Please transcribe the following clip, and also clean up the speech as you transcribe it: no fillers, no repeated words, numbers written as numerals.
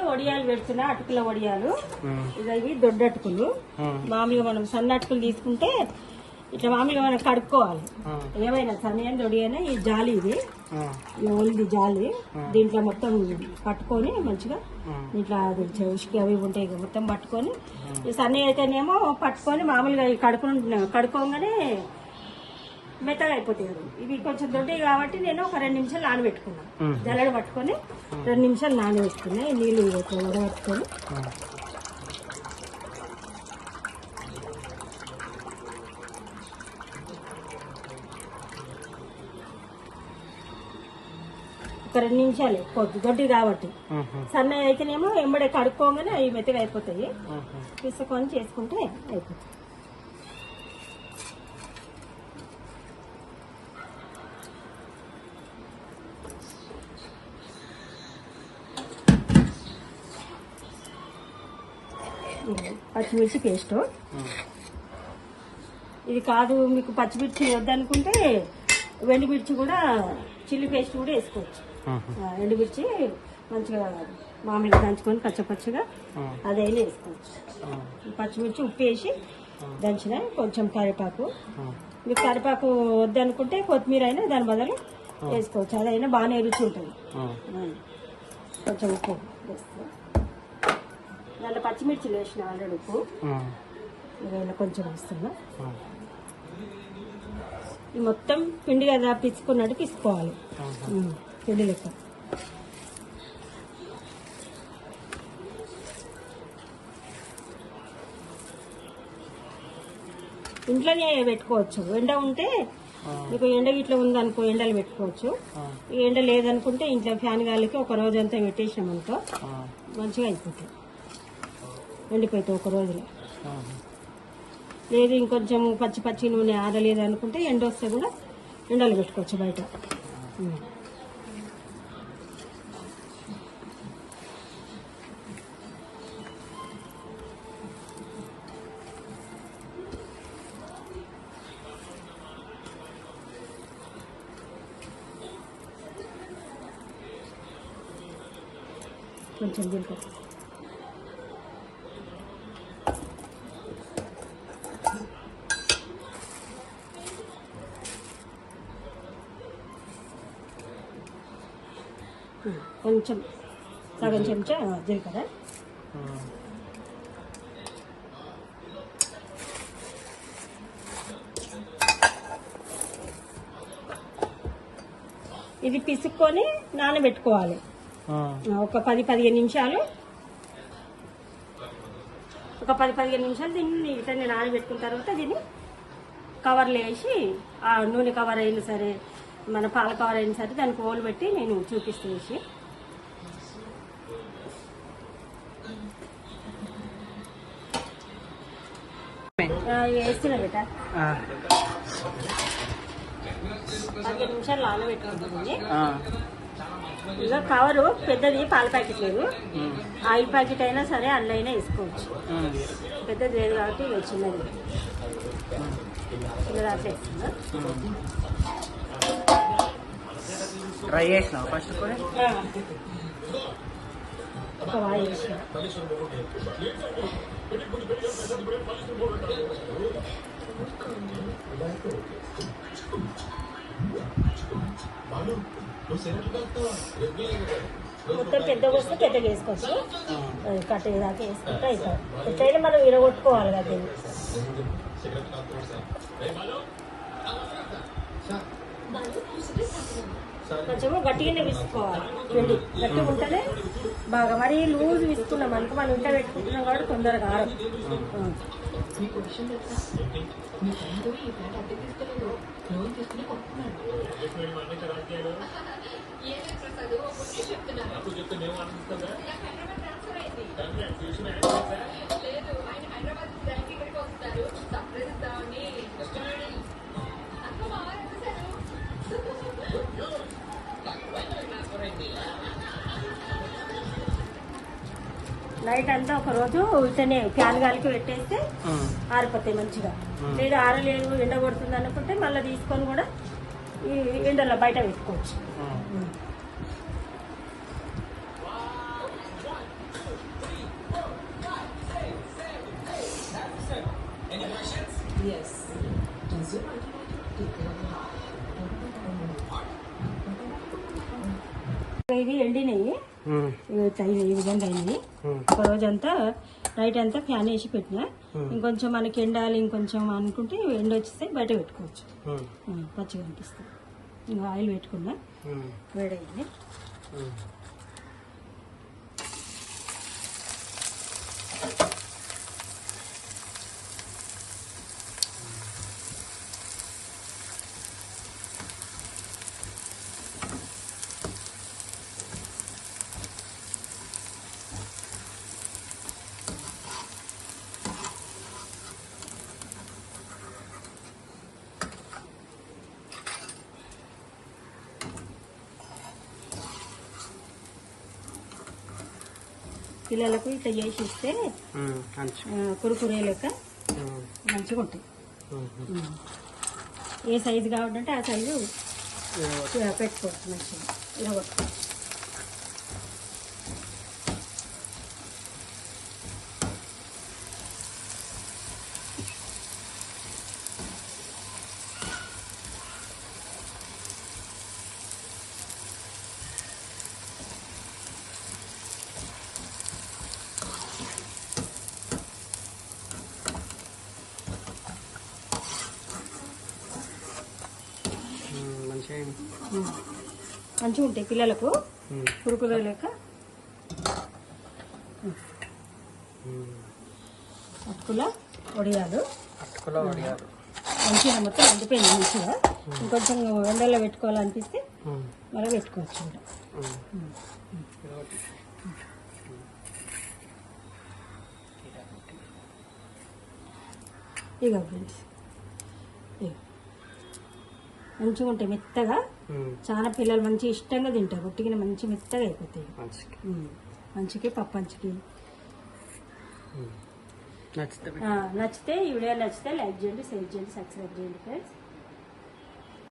వడియాలు పెడుతున్నా, అటుకుల వడియాలు. ఇవి దొడ్డ అటుకులు. మామూలుగా మనం సన్న అటుకులు తీసుకుంటే ఇట్లా మామూలుగా మనం కడుక్కోవాలి. ఏమైనా సన్న దొడియైనా ఈ జాలి, ఇది ఓన్లీ జాలి. దీంట్లో మొత్తం పట్టుకొని మంచిగా ఇట్లా ఉసుకి అవి ఉంటాయి మొత్తం పట్టుకొని, ఈ సన్న అయితేనేమో పట్టుకొని మామూలుగా కడుక్కోగానే మెత్తగా అయిపోతాయి. ఇవి కొంచెం దొడ్డవి కాబట్టి నేను ఒక 2 నిమిషాలు నానబెట్టుకున్నాను. జల్లెడ పట్టుకొని 2 నిమిషాలు నానబెట్టుకున్నాయి. నీళ్ళు వడబట్టుకొని ఒక 2 నిమిషాలు దొడ్డి కాబట్టి. సన్న అయితేనేమో ఎంబడే కడుక్కోగానే అవి మెత్తగా అయిపోతాయి. తీసుకొని చేసుకుంటే అయిపోతాయి. పచ్చిమిర్చి పేస్ట్. ఇది కాదు మీకు పచ్చిమిర్చి వద్దనుకుంటే ఎండుమిర్చి కూడా, చిల్లీ పేస్ట్ కూడా వేసుకోవచ్చు. ఎండుమిర్చి మంచిగా మామూలుగా దంచుకొని పచ్చపచ్చగా అదైనా వేసుకోవచ్చు. పచ్చిమిర్చి ఉప్పు వేసి దంచిన, కొంచెం కరివేపాకు. మీకు కరివేపాకు వద్దనుకుంటే కొత్తిమీర అయినా దాని బదులు వేసుకోవచ్చు. అదైనా బాగానే రుచి ఉంటుంది. కొంచెం ఉప్పు వేస్తాం. దాంట్లో పచ్చిమిర్చి వేసిన ఆల్రెడీ ఉప్పు ఇలా కొంచెం వేస్తున్నా. ఈ మొత్తం పిండి కదా పిసుకున్నట్టు పిసుకోవాలి. పిండి లెక్క ఇంట్లోనే పెట్టుకోవచ్చు. ఎండ ఉంటే మీకు ఎండ గిట్ల ఉందనుకో ఎండలు పెట్టుకోవచ్చు. ఈ ఎండ లేదనుకుంటే ఇంట్లో ఫ్యాన్ గాలికి ఒక రోజంతా పెట్టేసినామనుకో మంచిగా అయిపోతుంది. ఎండిపోతాయి ఒక రోజులో. లేదు ఇంకొంచెం పచ్చి పచ్చి నూనె ఆరలేదు అనుకుంటే ఎండ వస్తే కూడా ఎండలు పెట్టుకోవచ్చు బయట. కొంచెం జీలకర్ర, కొంచెం సగం చెంచా జీలకర్ర, ఇది పిసుక్కొని నానబెట్టుకోవాలి. ఒక 10-15 నిమిషాలు, ఒక 10-15 నిమిషాలు దీన్ని ఇట్లా నానబెట్టుకున్న తర్వాత దీన్ని కవర్లో వేసి, ఆ నూనె కవర్ అయినా సరే మన పాల కవర్ అయినా సరే దానికి ఓలు పెట్టి నేను చూపిస్తూ వేసి వేస్తున్నా బేట. 15 నిమిషాలు నానబెట్టుకుంటుంది. ఇక కవరు పెద్దది, పాల ప్యాకెట్ లేదు, ఆయిల్ ప్యాకెట్ అయినా సరే అందులో అయినా వేసుకోవచ్చు. పెద్దది లేదు కాబట్టి ఇక చిన్నది దాంట్లో వేస్తున్నా. ట్రై చేసిన ఫస్ట్ కూడా ఒక వాయి వేసిన. మొత్తం పెద్దగా వస్తే పెద్దగా వేసుకోవచ్చు. కట్టేదాకా వేసుకుంటే అవుతాం. ఎట్లయినా మనం విరగొట్టుకోవాలి కదా దీన్ని. కొంచెము గట్టిగానే విసుకోవాలి. పిండి గట్టిగా ఉంటేనే బాగా. మరీ లూజ్ విసుకున్నాం అనుకో మనం ఇంట్లో పెట్టుకుంటున్నాం కాబట్టి తొందరగా ఆరం. నైట్ అంతా ఒక రోజు ఇట్లనే ఫ్యాన్ గాలికి పెట్టేస్తే ఆరిపోతాయి మంచిగా. లేదు ఆరలేదు ఎండ కొడుతుంది అనుకుంటే మళ్ళీ తీసుకొని కూడా ఈ ఎండలో బయట పెట్టుకోవచ్చు. ఇవి ఎండినవి ఇట్లా ఈ విధంగా అయింది. ఒక రోజంతా నైట్ అంతా ఫ్యాన్ వేసి పెట్టిన. ఇంకొంచెం మనకి ఎండాలి ఇంకొంచెం అనుకుంటే ఎండ వచ్చేస్తే బయట పెట్టుకోవచ్చు. పచ్చిగా అనిపిస్తుంది. ఇంకా ఆయిల్ పెట్టుకున్నా, వేడైంది. పిల్లలకు ఇట్లా చేసి ఇస్తే కురుకురే లెక్క మంచిగా ఉంటాయి. ఏ సైజు కావాలంటే ఆ సైజు పెట్టుకోవచ్చు. మంచిగా ఇలా కొట్టుకోవచ్చు. మంచిగా ఉంటాయి పిల్లలకు కురుకురే లెక్క. అటుకుల వడియాలు మంచిగా మొత్తం అండిపోయింది. మంచిగా ఇంకొంచెం ఎండలో పెట్టుకోవాలనిపిస్తే మళ్ళీ పెట్టుకోవచ్చు. ఇక ఫ్రెండ్స్ మంచిగా ఉంటాయి మెత్తగా. చాలా పిల్లలు మంచి ఇష్టంగా తింటారు. ఒట్టిగా మంచి మెత్తగా అయిపోతాయి. మంచికి పప్పు మంచికి నచ్చితే ఈ వీడియో నచ్చితే లైక్ చేయండి, షేర్ చేయండి, సబ్స్క్రైబ్ చేయండి ఫ్రెండ్స్.